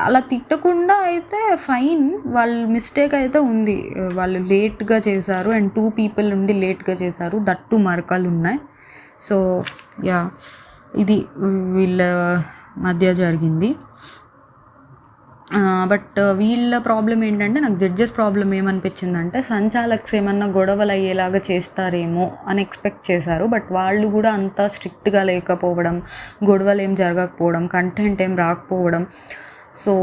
అలా తిట్టకుండా అయితే ఫైన్, వాళ్ళ మిస్టేక్ అయితే ఉంది, వాళ్ళు లేట్గా చేశారు అండ్ 2 people ఉండి లేట్గా చేశారు, దట్టు మరకలు ఉన్నాయి. సో యా, ఇది వీళ్ళ మధ్య జరిగింది. బట్ వీళ్ళ ప్రాబ్లం ఏంటంటే, నాకు జడ్జెస్ ప్రాబ్లం ఏమనిపించిందంటే సంచాలక్స్ ఏమన్నా గొడవలు అయ్యేలాగా చేస్తారేమో అని ఎక్స్పెక్ట్ చేశారు. బట్ వాళ్ళు కూడా అంత స్ట్రిక్ట్గా లేకపోవడం, గొడవలు ఏం జరగకపోవడం, కంటెంట్ ఏం రాకపోవడం. సో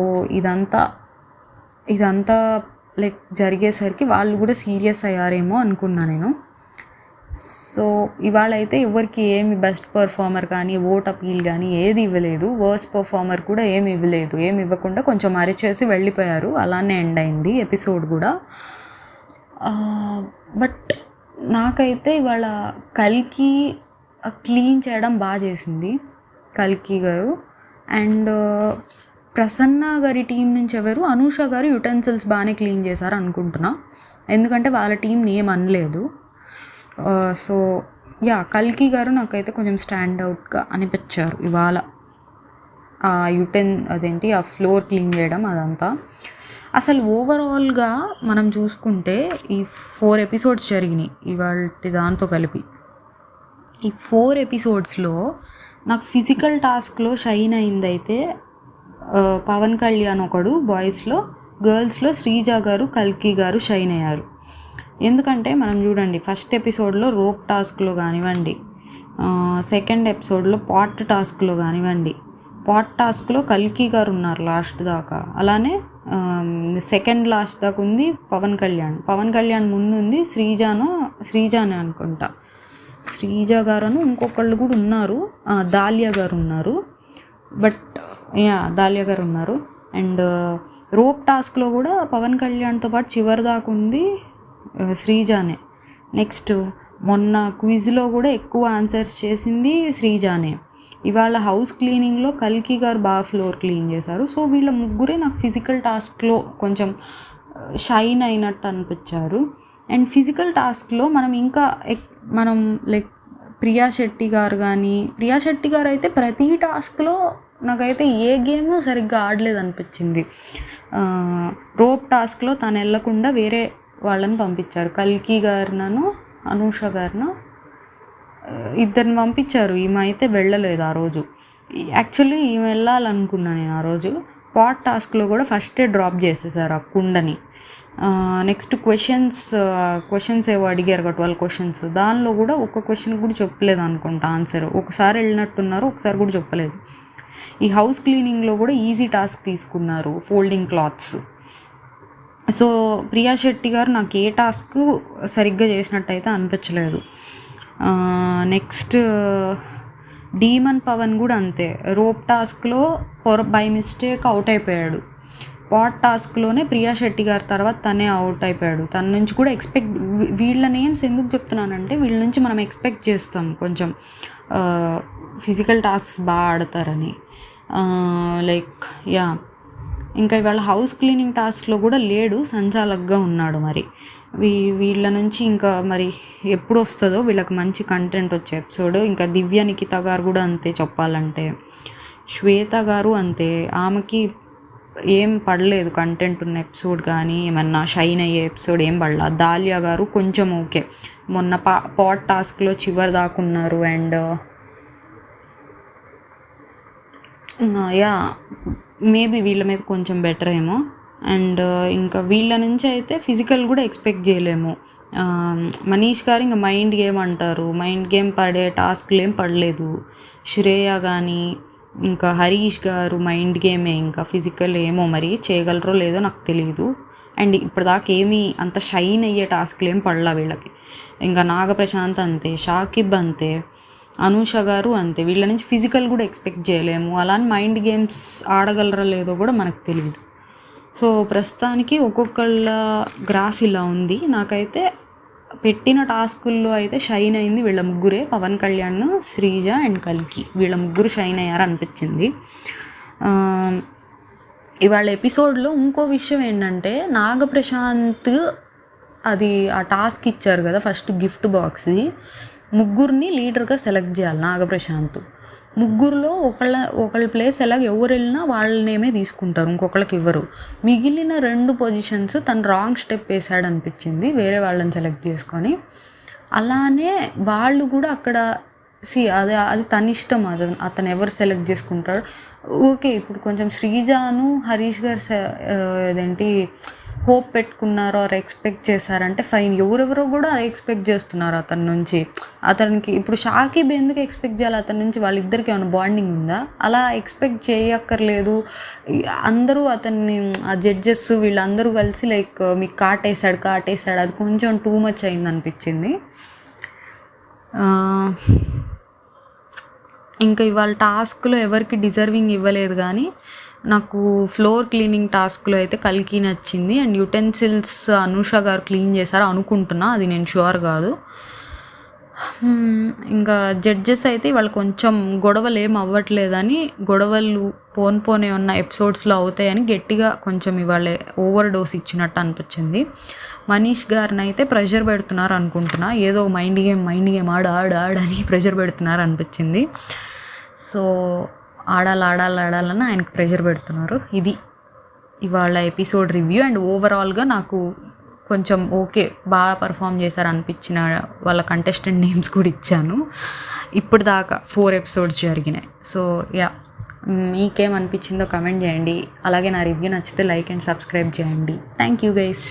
ఇదంతా లైక్ జరిగేసరికి వాళ్ళు కూడా సీరియస్ అయ్యారేమో అనుకున్నా నేను. సో ఇవాళ అయితే ఎవరికి ఏమి బెస్ట్ పర్ఫార్మర్ కానీ ఓట్ అపీల్ కానీ ఏది ఇవ్వలేదు. వర్స్ట్ పర్ఫార్మర్ కూడా ఏమి ఇవ్వలేదు. ఏమి ఇవ్వకుండా కొంచెం అరిచేసి వెళ్ళిపోయారు. అలానే ఎండ్ అయింది ఎపిసోడ్ కూడా. బట్ నాకైతే ఇవాళ కల్కి క్లీన్ చేయడం బాగా చేసింది కల్కి గారు. అండ్ ప్రసన్న గారి టీం నుంచి ఎవరు, అనూష గారు యుటెన్సిల్స్ బాగానే క్లీన్ చేశారు అనుకుంటున్నా, ఎందుకంటే వాళ్ళ టీంని ఏం అనలేదు. సో యా, కల్కి గారు నాకైతే కొంచెం స్టాండ్ అవుట్గా అనిపించారు ఇవాళ. ఆ ఫ్లోర్ క్లీన్ చేయడం అదంతా. అసలు ఓవరాల్గా మనం చూసుకుంటే ఈ 4 ఎపిసోడ్స్ జరిగినాయి ఇవాళ దాంతో కలిపి. ఈ 4 ఎపిసోడ్స్లో నాకు ఫిజికల్ టాస్క్లో షైన్ అయిందైతే పవన్ కళ్యాణ్ ఒకడు బాయ్స్లో, గర్ల్స్లో శ్రీజ గారు, కల్కి గారు షైన్ అయ్యారు. ఎందుకంటే మనం చూడండి, ఫస్ట్ ఎపిసోడ్లో రోప్ టాస్క్లో కానివ్వండి, సెకండ్ ఎపిసోడ్లో పాట్ టాస్క్లో కానివ్వండి, పాట్ టాస్క్లో కల్కి గారు ఉన్నారు లాస్ట్ దాకా. అలానే సెకండ్ లాస్ట్ దాకా ఉంది పవన్ కళ్యాణ్ ముందు ఉంది శ్రీజానే అనుకుంటా, శ్రీజ గారు ఇంకొకళ్ళు కూడా ఉన్నారు, దాలియా గారు ఉన్నారు. దాలియా గారు ఉన్నారు. అండ్ రోప్ టాస్క్లో కూడా పవన్ కళ్యాణ్తో పాటు చివరి దాకా ఉంది శ్రీజానే. నెక్స్ట్ మొన్న క్విజ్లో కూడా ఎక్కువ ఆన్సర్స్ చేసింది శ్రీజానే. ఇవాళ హౌస్ క్లీనింగ్లో కల్కి గారు బాగా ఫ్లోర్ క్లీన్ చేశారు. సో వీళ్ళ ముగ్గురే నాకు ఫిజికల్ టాస్క్లో కొంచెం షైన్ అయినట్టు అనిపించారు. అండ్ ఫిజికల్ టాస్క్లో మనం లైక్ ప్రియా శెట్టి గారు అయితే ప్రతి టాస్క్లో నాకైతే ఏ గేమ్ సరిగ్గా ఆడలేదు అనిపించింది. రోప్ టాస్క్లో తను వెళ్ళకుండా వేరే వాళ్ళని పంపించారు, కల్కి గారినను అనూష గారిన ఇద్దరిని పంపించారు. ఈమె అయితే వెళ్ళలేదు ఆ రోజు. యాక్చువల్లీ ఈమె వెళ్ళాలనుకున్నాను నేను ఆ రోజు. పాట్ టాస్క్లో కూడా ఫస్టే డ్రాప్ చేసేసారు ఆ కుండని. నెక్స్ట్ క్వశ్చన్స్ ఏవో అడిగారు 12 క్వశ్చన్స్, దానిలో కూడా ఒక్క క్వశ్చన్ కూడా చెప్పలేదు అనుకుంటా ఆన్సర్. ఒకసారి వెళ్ళినట్టున్నారు, ఒకసారి కూడా చెప్పలేదు. ఈ హౌస్ క్లీనింగ్లో కూడా ఈజీ టాస్క్ తీసుకున్నారు, folding clothes. So Priya Shetty గారు నాకు ఏ టాస్క్ సరిగ్గా చేసినట్టయితే అనిపించలేదు. నెక్స్ట్ డీమన్ పవన్ కూడా అంతే, రోప్ టాస్క్లో బై మిస్టేక్ అవుట్ అయిపోయాడు. పాట్ టాస్క్లోనే ప్రియా శెట్టి గారి తర్వాత తనే అవుట్ అయిపోయాడు. తన నుంచి కూడా వీళ్ళ నేమ్స్ ఎందుకు చెప్తున్నానంటే, వీళ్ళ నుంచి మనం ఎక్స్పెక్ట్ చేస్తాం కొంచెం ఫిజికల్ టాస్క్స్ బాగా ఆడతారని. లైక్ ఇంకా ఇవాళ హౌస్ క్లీనింగ్ టాస్క్లో కూడా లేడు, సంచాలకుగా ఉన్నాడు. మరి వీళ్ళ నుంచి ఇంకా మరి ఎప్పుడు వస్తుందో వీళ్ళకి మంచి కంటెంట్ వచ్చే ఎపిసోడ్. ఇంకా దివ్య నిఖిత గారు కూడా అంతే చెప్పాలంటే, శ్వేత గారు అంతే, ఆమెకి ఏం పడలేదు కంటెంట్ ఉన్న ఎపిసోడ్ కానీ ఏమన్నా షైన్ అయ్యే ఎపిసోడ్ ఏం పడలా. దాలియా గారు కొంచెం ఓకే, మొన్న పాట్ టాస్క్లో చివరి దాకా ఉన్నారు. అండ్ మేబీ వీళ్ళ మీద కొంచెం బెటర్ ఏమో. అండ్ ఇంకా వీళ్ళ నుంచి అయితే ఫిజికల్ కూడా ఎక్స్పెక్ట్ చేయలేము. మనీష్ గారు ఇంకా మైండ్ గేమ్ అంటారు, మైండ్ గేమ్ పడే టాస్క్లు ఏం పడలేదు. శ్రేయ కానీ ఇంకా హరీష్ గారు మైండ్ గేమే, ఇంకా ఫిజికల్ ఏమో మరి చేయగలరో లేదో నాకు తెలియదు. అండ్ ఇప్పటిదాకా ఏమీ అంత షైన్ అయ్యే టాస్క్లు ఏం పడలా వీళ్ళకి. ఇంకా నాగప్రశాంత్ అంతే, షాకిబ్ అంతే, అనూష గారు అంతే. వీళ్ళ నుంచి ఫిజికల్ కూడా ఎక్స్పెక్ట్ చేయలేము. అలానే మైండ్ గేమ్స్ ఆడగలరో లేదో కూడా మనకు తెలియదు. సో ప్రస్తుతానికి ఒక్కొక్కళ్ళ గ్రాఫ్ ఇలా ఉంది. నాకైతే పెట్టిన టాస్కుల్లో అయితే షైన్ అయింది వీళ్ళ ముగ్గురే, పవన్ కళ్యాణ్, శ్రీజ అండ్ కల్కి. వీళ్ళ ముగ్గురు షైన్ అయ్యారు అనిపించింది. ఇవాళ ఎపిసోడ్లో ఇంకో విషయం ఏంటంటే, నాగప్రశాంత్ అది ఆ టాస్క్ ఇచ్చారు కదా ఫస్ట్ గిఫ్ట్ బాక్స్ది, ముగ్గురిని లీడర్గా సెలెక్ట్ చేయాలి నాగప్రశాంత్. ముగ్గురులో ఒకళ్ళ ప్లేస్ ఎవరు వెళ్ళినా వాళ్ళనేమే తీసుకుంటారు, ఇంకొకళ్ళకి ఇవ్వరు. మిగిలిన 2 పొజిషన్స్ తను రాంగ్ స్టెప్ వేసాడు అనిపించింది, వేరే వాళ్ళని సెలెక్ట్ చేసుకొని. అలానే వాళ్ళు కూడా అక్కడ అది తన ఇష్టం, అతను ఎవరు సెలెక్ట్ చేసుకుంటాడు. ఓకే, ఇప్పుడు కొంచెం శ్రీజాను హరీష్ గారు హోప్ పెట్టుకున్నారో ఆర్ ఎక్స్పెక్ట్ చేశారంటే ఫైన్. ఎవరెవరో కూడా ఎక్స్పెక్ట్ చేస్తున్నారు అతని నుంచి. అతనికి ఇప్పుడు షాకిబ్ ఎందుకు ఎక్స్పెక్ట్ చేయాలి అతని నుంచి? వాళ్ళిద్దరికి ఏమైనా బాండింగ్ ఉందా? అలా ఎక్స్పెక్ట్ చేయక్కర్లేదు. అందరూ అతన్ని ఆ జడ్జెస్ వీళ్ళందరూ కలిసి లైక్ మీకు కాటేశాడు అది కొంచెం టూ మచ్ అయింది అనిపించింది. ఇంకా ఇవాళ టాస్క్లో ఎవరికి డిజర్వింగ్ ఇవ్వలేదు, కానీ నాకు ఫ్లోర్ క్లీనింగ్ టాస్క్లో అయితే కల్కి నచ్చింది. అండ్ యుటెన్సిల్స్ అనూష గారు క్లీన్ చేశారు అనుకుంటున్నా, అది నేను షూర్ కాదు. ఇంకా జడ్జెస్ అయితే వాళ్ళు కొంచెం గొడవలు ఏం అవ్వట్లేదని, గొడవలు పోనే ఉన్న ఎపిసోడ్స్లో అవుతాయని గట్టిగా కొంచెం ఇవాళ ఓవర్ డోస్ ఇచ్చినట్టు అనిపించింది. మనీష్ గారిని అయితే ప్రెషర్ పెడుతున్నారు అనుకుంటున్నా, ఏదో మైండ్ గేమ్ ఆడని ప్రెషర్ పెడుతున్నారు అనిపించింది. సో ఆడాలని ఆయనకు ప్రెషర్ పెడుతున్నారు. ఇది ఇవాళ ఎపిసోడ్ రివ్యూ. అండ్ ఓవరాల్గా నాకు కొంచెం ఓకే, బాగా పర్ఫామ్ చేశారు అనిపించిన వాళ్ళ కంటెస్టెంట్ నేమ్స్ కూడా ఇచ్చాను. ఇప్పుడు దాకా 4 ఎపిసోడ్స్ జరిగినాయి. సో యా, మీకేమనిపించిందో కమెంట్ చేయండి. అలాగే నా రివ్యూ నచ్చితే లైక్ అండ్ సబ్స్క్రైబ్ చేయండి. Thank you guys.